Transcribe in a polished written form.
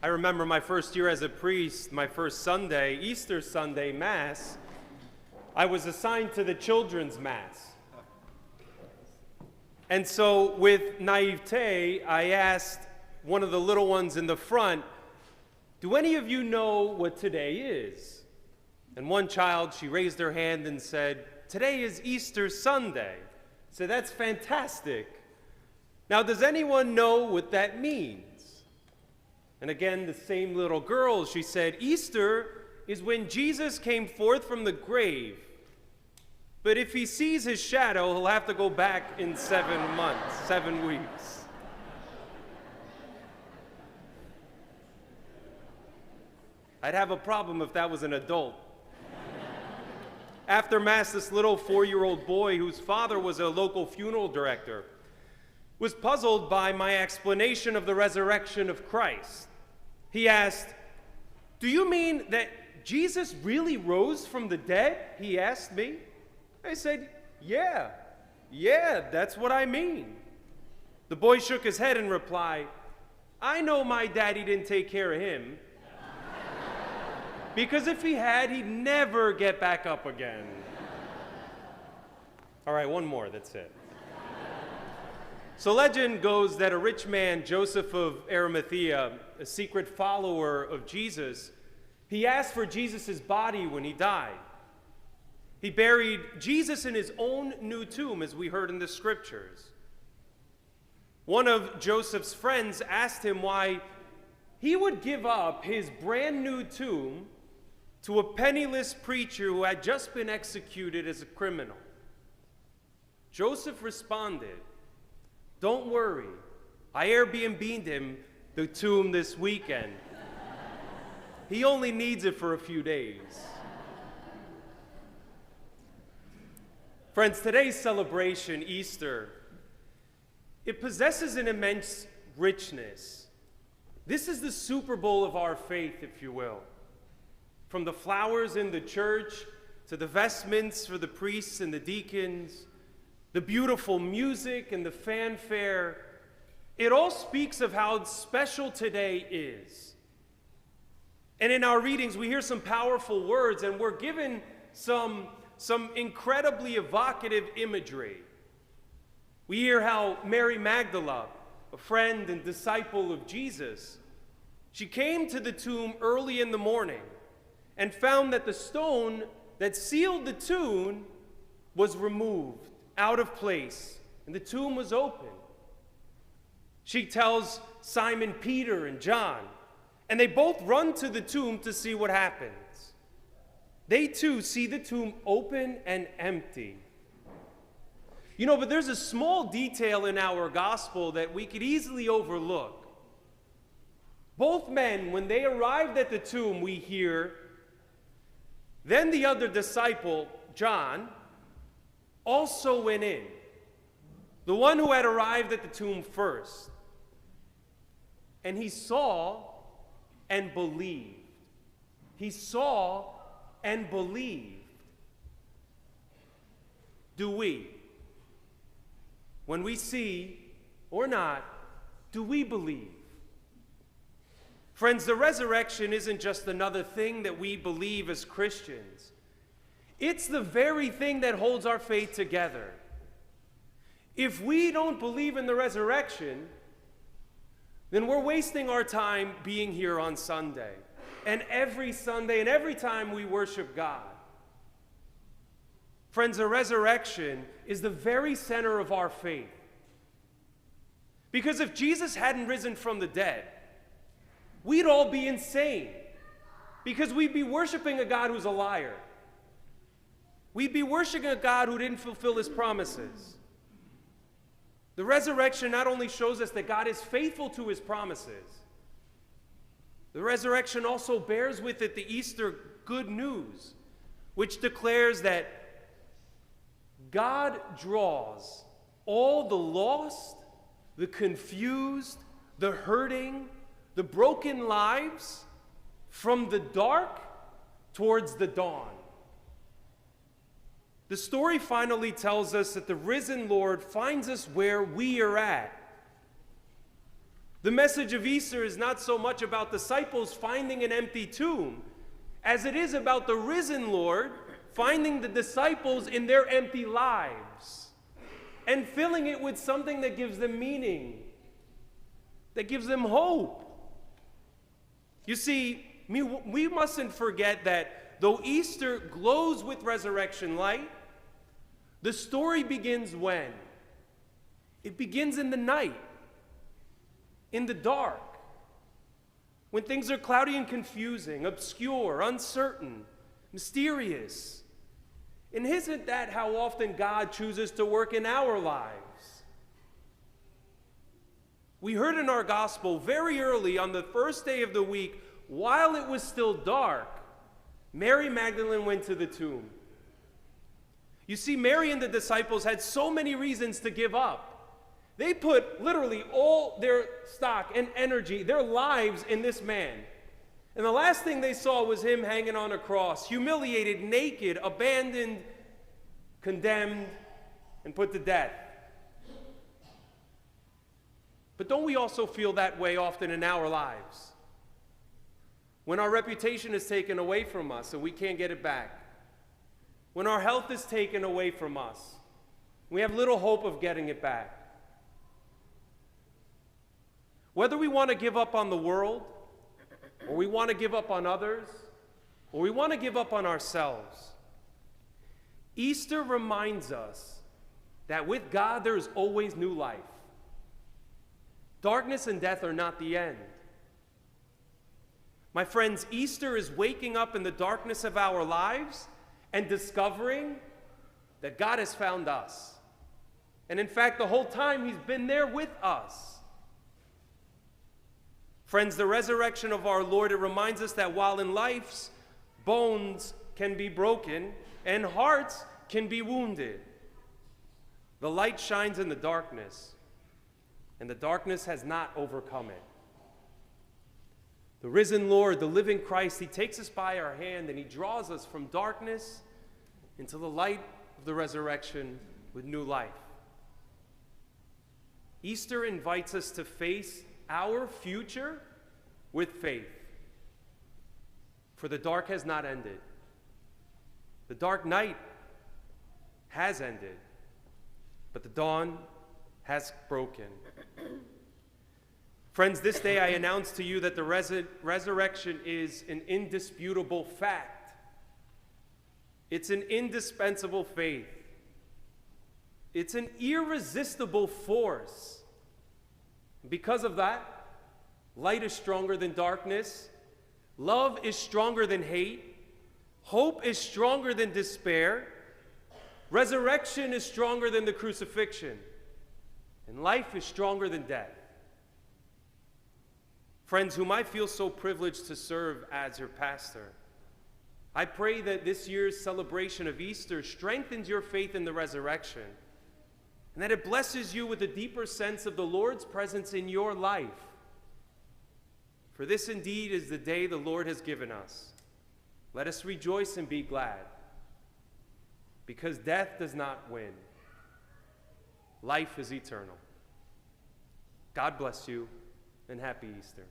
I remember my first year as a priest, my first Sunday, Easter Sunday Mass, I was assigned to the children's Mass. And so with naivete, I asked one of the little ones in the front, "Do any of you know what today is?" And one child, she raised her hand and said, "Today is Easter Sunday." I said, "That's fantastic. Now, does anyone know what that means?" And again, the same little girl, she said, "Easter is when Jesus came forth from the grave. But if he sees his shadow, he'll have to go back in 7 months, 7 weeks." I'd have a problem if that was an adult. After Mass, this little 4-year-old boy, whose father was a local funeral director, was puzzled by my explanation of the resurrection of Christ. He asked, "Do you mean that Jesus really rose from the dead?" he asked me. I said, yeah, that's what I mean." The boy shook his head and replied, "I know my daddy didn't take care of him. Because if he had, he'd never get back up again." All right, one more, that's it. So legend goes that a rich man, Joseph of Arimathea, a secret follower of Jesus, he asked for Jesus' body when he died. He buried Jesus in his own new tomb, as we heard in the scriptures. One of Joseph's friends asked him why he would give up his brand new tomb to a penniless preacher who had just been executed as a criminal. Joseph responded, "Don't worry, I Airbnb'd him the tomb this weekend. He only needs it for a few days." Friends, today's celebration, Easter, it possesses an immense richness. This is the Super Bowl of our faith, if you will. From the flowers in the church to the vestments for the priests and the deacons, the beautiful music and the fanfare, it all speaks of how special today is. And in our readings, we hear some powerful words, and we're given some incredibly evocative imagery. We hear how Mary Magdalene, a friend and disciple of Jesus, she came to the tomb early in the morning and found that the stone that sealed the tomb was removed out of place, and the tomb was open. She tells Simon Peter and John, and they both run to the tomb to see what happens. They too see the tomb open and empty. But there's a small detail in our gospel that we could easily overlook. Both men, when they arrived at the tomb, we hear, then the other disciple, John, also went in, the one who had arrived at the tomb first. And he saw and believed. He saw and believed. Do we? When we see or not, do we believe? Friends, the resurrection isn't just another thing that we believe as Christians. It's the very thing that holds our faith together. If we don't believe in the resurrection, then we're wasting our time being here on Sunday, and every Sunday and every time we worship God. Friends, the resurrection is the very center of our faith. Because if Jesus hadn't risen from the dead, we'd all be insane, because we'd be worshiping a God who's a liar. We'd be worshiping a God who didn't fulfill his promises. The resurrection not only shows us that God is faithful to his promises, the resurrection also bears with it the Easter good news, which declares that God draws all the lost, the confused, the hurting, the broken lives from the dark towards the dawn. The story finally tells us that the risen Lord finds us where we are at. The message of Easter is not so much about disciples finding an empty tomb as it is about the risen Lord finding the disciples in their empty lives and filling it with something that gives them meaning, that gives them hope. You see, we mustn't forget that though Easter glows with resurrection light, the story begins when? It begins in the night, in the dark, when things are cloudy and confusing, obscure, uncertain, mysterious. And isn't that how often God chooses to work in our lives? We heard in our gospel very early on the first day of the week, while it was still dark, Mary Magdalene went to the tomb. You see, Mary and the disciples had so many reasons to give up. They put literally all their stock and energy, their lives in this man. And the last thing they saw was him hanging on a cross, humiliated, naked, abandoned, condemned, and put to death. But don't we also feel that way often in our lives? When our reputation is taken away from us and we can't get it back. When our health is taken away from us, we have little hope of getting it back. Whether we want to give up on the world, or we want to give up on others, or we want to give up on ourselves, Easter reminds us that with God there is always new life. Darkness and death are not the end. My friends, Easter is waking up in the darkness of our lives and discovering that God has found us. And in fact, the whole time He's been there with us. Friends, the resurrection of our Lord, it reminds us that while in life's bones can be broken and hearts can be wounded, the light shines in the darkness, and the darkness has not overcome it. The risen Lord, the living Christ, He takes us by our hand and He draws us from darkness into the light of the resurrection with new life. Easter invites us to face our future with faith. For the dark has not ended. The dark night has ended, but the dawn has broken. Friends, this day I announce to you that the resurrection is an indisputable fact. It's an indispensable faith. It's an irresistible force. Because of that, light is stronger than darkness, love is stronger than hate, hope is stronger than despair, resurrection is stronger than the crucifixion, and life is stronger than death. Friends, whom I feel so privileged to serve as your pastor, I pray that this year's celebration of Easter strengthens your faith in the resurrection, and that it blesses you with a deeper sense of the Lord's presence in your life. For this indeed is the day the Lord has given us. Let us rejoice and be glad, because death does not win. Life is eternal. God bless you, and happy Easter.